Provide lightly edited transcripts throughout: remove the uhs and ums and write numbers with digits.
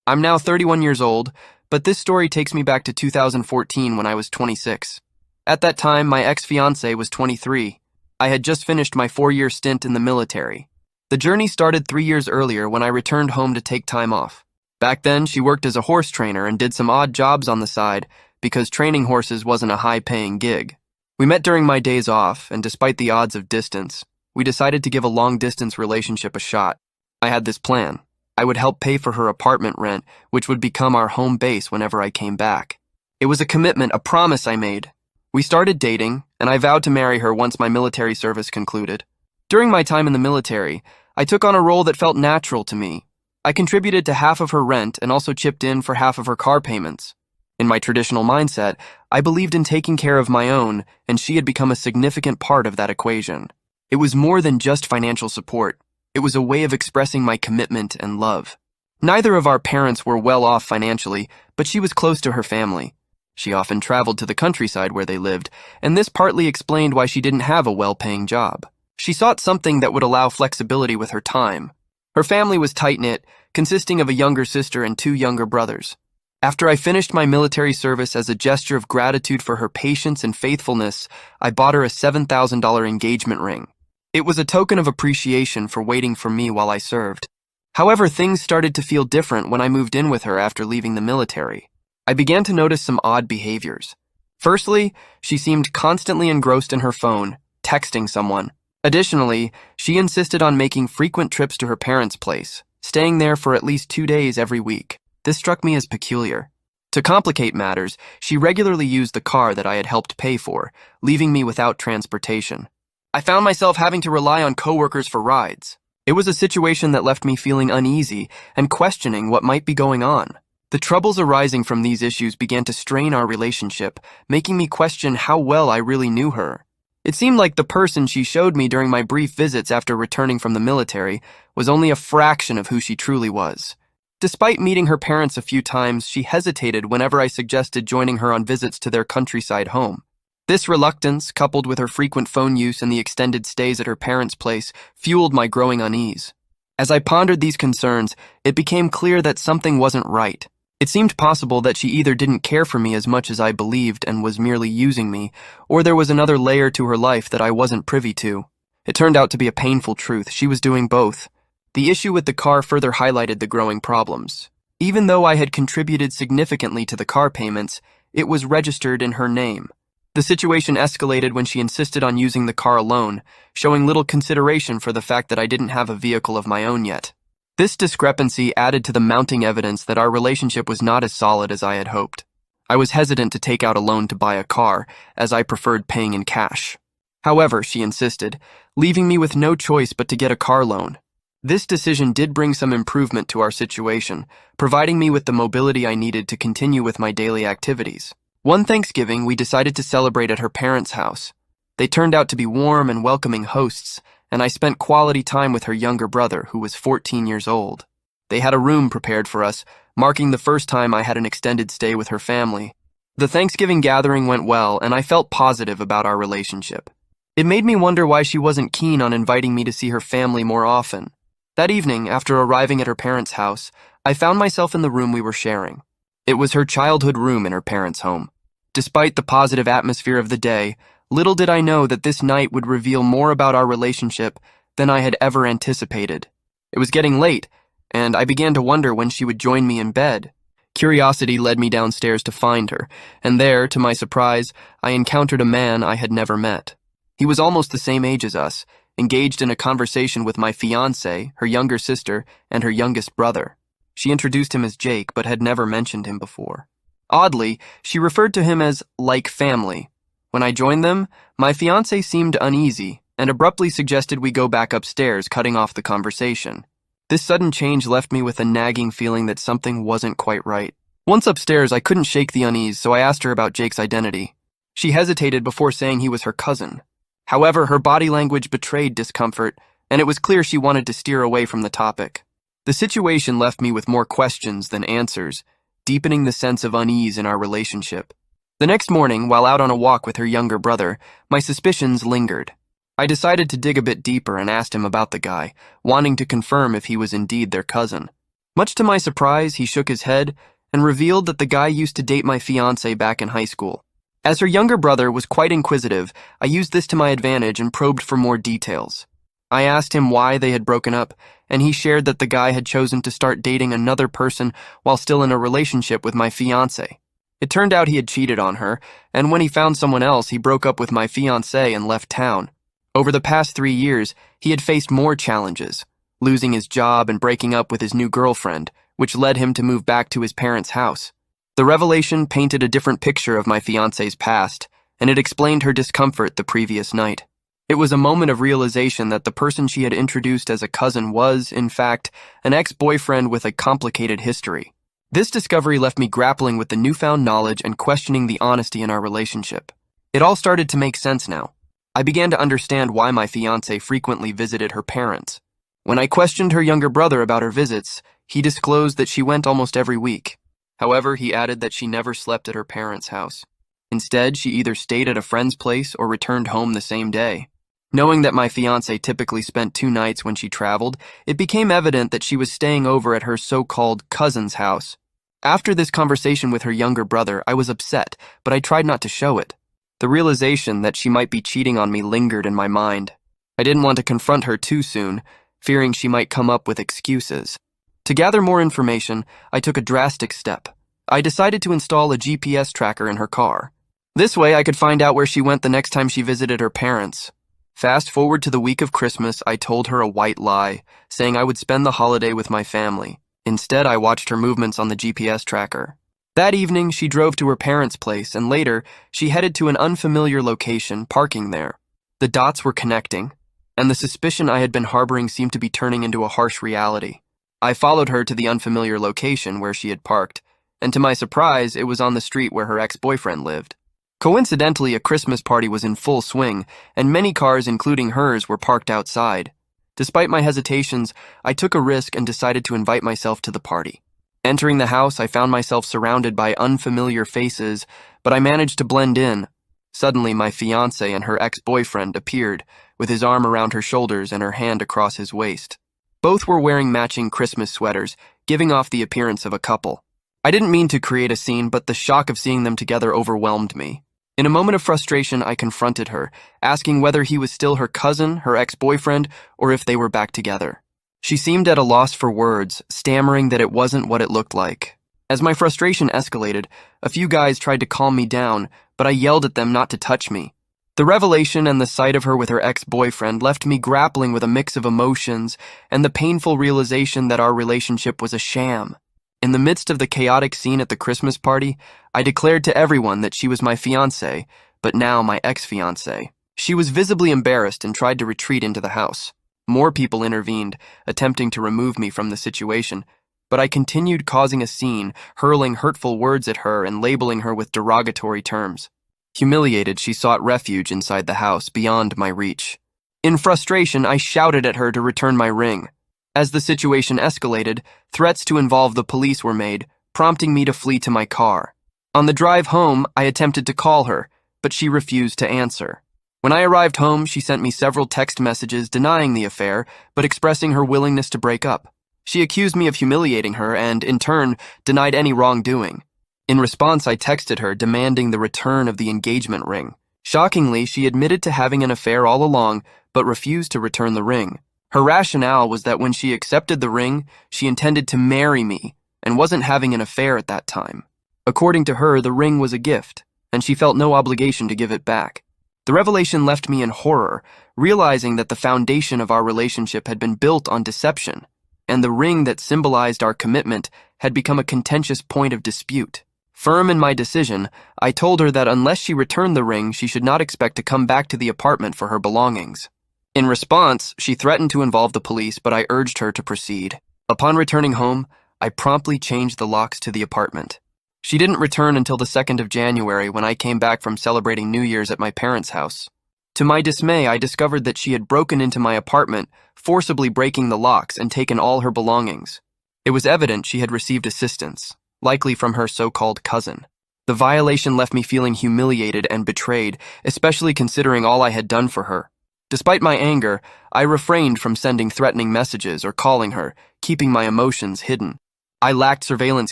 I'm now 31 years old, but this story takes me back to 2014 when I was 26. At that time, my ex-fiancée was 23. I had just finished my 4-year stint in the military. The journey started 3 years earlier when I returned home to take time off. Back then, she worked as a horse trainer and did some odd jobs on the side because training horses wasn't a high-paying gig. We met during my days off, and despite the odds of distance, we decided to give a long-distance relationship a shot. I had this plan. I would help pay for her apartment rent, which would become our home base whenever I came back. It was a commitment, a promise I made. We started dating, and I vowed to marry her once my military service concluded. During my time in the military, I took on a role that felt natural to me. I contributed to half of her rent and also chipped in for half of her car payments. In my traditional mindset, I believed in taking care of my own, and she had become a significant part of that equation. It was more than just financial support. It was a way of expressing my commitment and love. Neither of our parents were well off financially, but she was close to her family. She often traveled to the countryside where they lived, and this partly explained why she didn't have a well-paying job. She sought something that would allow flexibility with her time. Her family was tight-knit, consisting of a younger sister and 2 younger brothers. After I finished my military service as a gesture of gratitude for her patience and faithfulness, I bought her a $7,000 engagement ring. It was a token of appreciation for waiting for me while I served. However, things started to feel different when I moved in with her after leaving the military. I began to notice some odd behaviors. Firstly, she seemed constantly engrossed in her phone, texting someone. Additionally, she insisted on making frequent trips to her parents' place, staying there for at least 2 days every week. This struck me as peculiar. To complicate matters, she regularly used the car that I had helped pay for, leaving me without transportation. I found myself having to rely on coworkers for rides. It was a situation that left me feeling uneasy and questioning what might be going on. The troubles arising from these issues began to strain our relationship, making me question how well I really knew her. It seemed like the person she showed me during my brief visits after returning from the military was only a fraction of who she truly was. Despite meeting her parents a few times, she hesitated whenever I suggested joining her on visits to their countryside home. This reluctance, coupled with her frequent phone use and the extended stays at her parents' place, fueled my growing unease. As I pondered these concerns, it became clear that something wasn't right. It seemed possible that she either didn't care for me as much as I believed and was merely using me, or there was another layer to her life that I wasn't privy to. It turned out to be a painful truth. She was doing both. The issue with the car further highlighted the growing problems. Even though I had contributed significantly to the car payments, it was registered in her name. The situation escalated when she insisted on using the car alone, showing little consideration for the fact that I didn't have a vehicle of my own yet. This discrepancy added to the mounting evidence that our relationship was not as solid as I had hoped. I was hesitant to take out a loan to buy a car, as I preferred paying in cash. However, she insisted, leaving me with no choice but to get a car loan. This decision did bring some improvement to our situation, providing me with the mobility I needed to continue with my daily activities. One Thanksgiving, we decided to celebrate at her parents' house. They turned out to be warm and welcoming hosts, and I spent quality time with her younger brother, who was 14 years old. They had a room prepared for us, marking the first time I had an extended stay with her family. The Thanksgiving gathering went well, and I felt positive about our relationship. It made me wonder why she wasn't keen on inviting me to see her family more often. That evening, after arriving at her parents' house, I found myself in the room we were sharing. It was her childhood room in her parents' home. Despite the positive atmosphere of the day, little did I know that this night would reveal more about our relationship than I had ever anticipated. It was getting late, and I began to wonder when she would join me in bed. Curiosity led me downstairs to find her, and there, to my surprise, I encountered a man I had never met. He was almost the same age as us, engaged in a conversation with my fiancée, her younger sister, and her youngest brother. She introduced him as Jake, but had never mentioned him before. Oddly, she referred to him as like family. When I joined them, my fiancé seemed uneasy and abruptly suggested we go back upstairs, cutting off the conversation. This sudden change left me with a nagging feeling that something wasn't quite right. Once upstairs, I couldn't shake the unease, so I asked her about Jake's identity. She hesitated before saying he was her cousin. However, her body language betrayed discomfort, and it was clear she wanted to steer away from the topic. The situation left me with more questions than answers, deepening the sense of unease in our relationship. The next morning, while out on a walk with her younger brother, my suspicions lingered. I decided to dig a bit deeper and asked him about the guy, wanting to confirm if he was indeed their cousin. Much to my surprise, he shook his head and revealed that the guy used to date my fiancée back in high school. As her younger brother was quite inquisitive, I used this to my advantage and probed for more details. I asked him why they had broken up, and he shared that the guy had chosen to start dating another person while still in a relationship with my fiancée. It turned out he had cheated on her, and when he found someone else, he broke up with my fiancée and left town. Over the past 3 years, he had faced more challenges, losing his job and breaking up with his new girlfriend, which led him to move back to his parents' house. The revelation painted a different picture of my fiancée's past, and it explained her discomfort the previous night. It was a moment of realization that the person she had introduced as a cousin was, in fact, an ex-boyfriend with a complicated history. This discovery left me grappling with the newfound knowledge and questioning the honesty in our relationship. It all started to make sense now. I began to understand why my fiancée frequently visited her parents. When I questioned her younger brother about her visits, he disclosed that she went almost every week. However, he added that she never slept at her parents' house. Instead, she either stayed at a friend's place or returned home the same day. Knowing that my fiancée typically spent 2 nights when she traveled, it became evident that she was staying over at her so-called cousin's house. After this conversation with her younger brother, I was upset, but I tried not to show it. The realization that she might be cheating on me lingered in my mind. I didn't want to confront her too soon, fearing she might come up with excuses. To gather more information, I took a drastic step. I decided to install a GPS tracker in her car. This way, I could find out where she went the next time she visited her parents. Fast forward to the week of Christmas, I told her a white lie, saying I would spend the holiday with my family. Instead, I watched her movements on the GPS tracker. That evening, she drove to her parents' place, and later, she headed to an unfamiliar location, parking there. The dots were connecting, and the suspicion I had been harboring seemed to be turning into a harsh reality. I followed her to the unfamiliar location where she had parked, and to my surprise, it was on the street where her ex-boyfriend lived. Coincidentally, a Christmas party was in full swing, and many cars, including hers, were parked outside. Despite my hesitations, I took a risk and decided to invite myself to the party. Entering the house, I found myself surrounded by unfamiliar faces, but I managed to blend in. Suddenly, my fiancée and her ex-boyfriend appeared, with his arm around her shoulders and her hand across his waist. Both were wearing matching Christmas sweaters, giving off the appearance of a couple. I didn't mean to create a scene, but the shock of seeing them together overwhelmed me. In a moment of frustration, I confronted her, asking whether he was still her cousin, her ex-boyfriend, or if they were back together. She seemed at a loss for words, stammering that it wasn't what it looked like. As my frustration escalated, a few guys tried to calm me down, but I yelled at them not to touch me. The revelation and the sight of her with her ex-boyfriend left me grappling with a mix of emotions and the painful realization that our relationship was a sham. In the midst of the chaotic scene at the Christmas party, I declared to everyone that she was my fiancée, but now my ex-fiancée. She was visibly embarrassed and tried to retreat into the house. More people intervened, attempting to remove me from the situation, but I continued causing a scene, hurling hurtful words at her and labeling her with derogatory terms. Humiliated, she sought refuge inside the house, beyond my reach. In frustration, I shouted at her to return my ring. As the situation escalated, threats to involve the police were made, prompting me to flee to my car. On the drive home, I attempted to call her, but she refused to answer. When I arrived home, she sent me several text messages denying the affair, but expressing her willingness to break up. She accused me of humiliating her and, in turn, denied any wrongdoing. In response, I texted her demanding the return of the engagement ring. Shockingly, she admitted to having an affair all along, but refused to return the ring. Her rationale was that when she accepted the ring, she intended to marry me and wasn't having an affair at that time. According to her, the ring was a gift, and she felt no obligation to give it back. The revelation left me in horror, realizing that the foundation of our relationship had been built on deception, and the ring that symbolized our commitment had become a contentious point of dispute. Firm in my decision, I told her that unless she returned the ring, she should not expect to come back to the apartment for her belongings. In response, she threatened to involve the police, but I urged her to proceed. Upon returning home, I promptly changed the locks to the apartment. She didn't return until the 2nd of January when I came back from celebrating New Year's at my parents' house. To my dismay, I discovered that she had broken into my apartment, forcibly breaking the locks and taken all her belongings. It was evident she had received assistance, likely from her so-called cousin. The violation left me feeling humiliated and betrayed, especially considering all I had done for her. Despite my anger, I refrained from sending threatening messages or calling her, keeping my emotions hidden. I lacked surveillance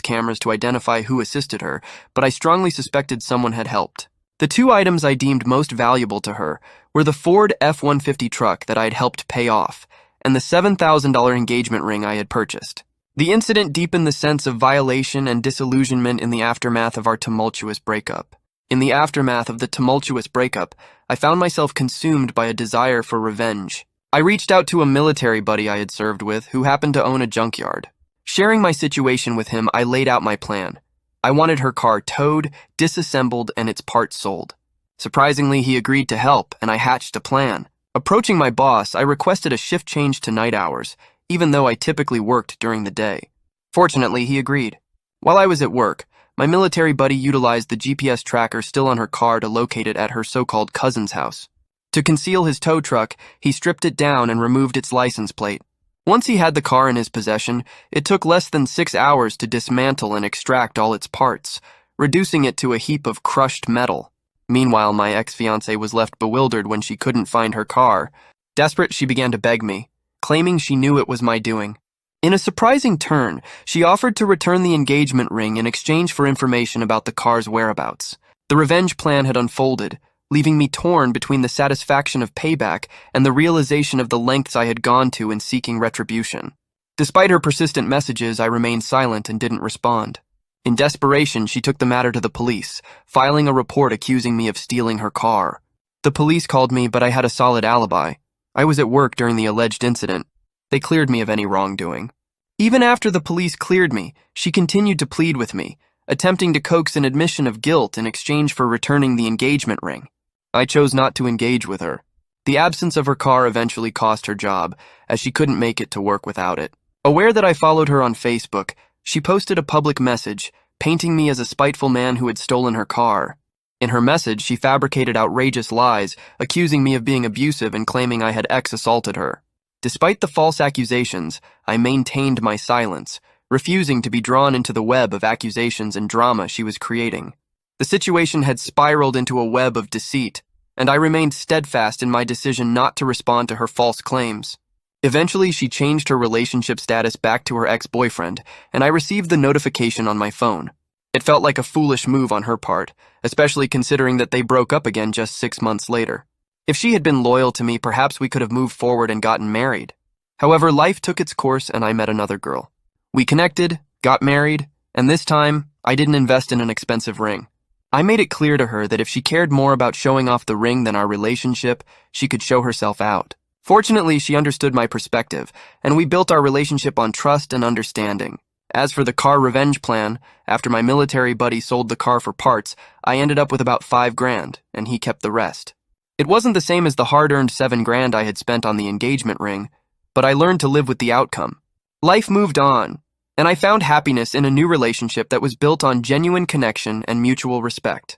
cameras to identify who assisted her, but I strongly suspected someone had helped. The two items I deemed most valuable to her were the Ford F-150 truck that I had helped pay off, and the $7,000 engagement ring I had purchased. The incident deepened the sense of violation and disillusionment in the aftermath of our tumultuous breakup. In the aftermath of the tumultuous breakup, I found myself consumed by a desire for revenge. I reached out to a military buddy I had served with who happened to own a junkyard. Sharing my situation with him, I laid out my plan. I wanted her car towed, disassembled, and its parts sold. Surprisingly, he agreed to help, and I hatched a plan. Approaching my boss, I requested a shift change to night hours, even though I typically worked during the day. Fortunately, he agreed. While I was at work, my military buddy utilized the GPS tracker still on her car to locate it at her so-called cousin's house. To conceal his tow truck, he stripped it down and removed its license plate. Once he had the car in his possession, it took less than 6 hours to dismantle and extract all its parts, reducing it to a heap of crushed metal. Meanwhile, my ex-fiancée was left bewildered when she couldn't find her car. Desperate, she began to beg me, claiming she knew it was my doing. In a surprising turn, she offered to return the engagement ring in exchange for information about the car's whereabouts. The revenge plan had unfolded, leaving me torn between the satisfaction of payback and the realization of the lengths I had gone to in seeking retribution. Despite her persistent messages, I remained silent and didn't respond. In desperation, she took the matter to the police, filing a report accusing me of stealing her car. The police called me, but I had a solid alibi. I was at work during the alleged incident. They cleared me of any wrongdoing. Even after the police cleared me, she continued to plead with me, attempting to coax an admission of guilt in exchange for returning the engagement ring. I chose not to engage with her. The absence of her car eventually cost her job, as she couldn't make it to work without it. Aware that I followed her on Facebook, she posted a public message, painting me as a spiteful man who had stolen her car. In her message, she fabricated outrageous lies, accusing me of being abusive and claiming I had assaulted her. Despite the false accusations, I maintained my silence, refusing to be drawn into the web of accusations and drama she was creating. The situation had spiraled into a web of deceit, and I remained steadfast in my decision not to respond to her false claims. Eventually, she changed her relationship status back to her ex-boyfriend, and I received the notification on my phone. It felt like a foolish move on her part, especially considering that they broke up again just 6 months later. If she had been loyal to me, perhaps we could have moved forward and gotten married. However, life took its course and I met another girl. We connected, got married, and this time, I didn't invest in an expensive ring. I made it clear to her that if she cared more about showing off the ring than our relationship, she could show herself out. Fortunately, she understood my perspective, and we built our relationship on trust and understanding. As for the car revenge plan, after my military buddy sold the car for parts, I ended up with about $5,000, and he kept the rest. It wasn't the same as the hard-earned $7,000 I had spent on the engagement ring, but I learned to live with the outcome. Life moved on, and I found happiness in a new relationship that was built on genuine connection and mutual respect.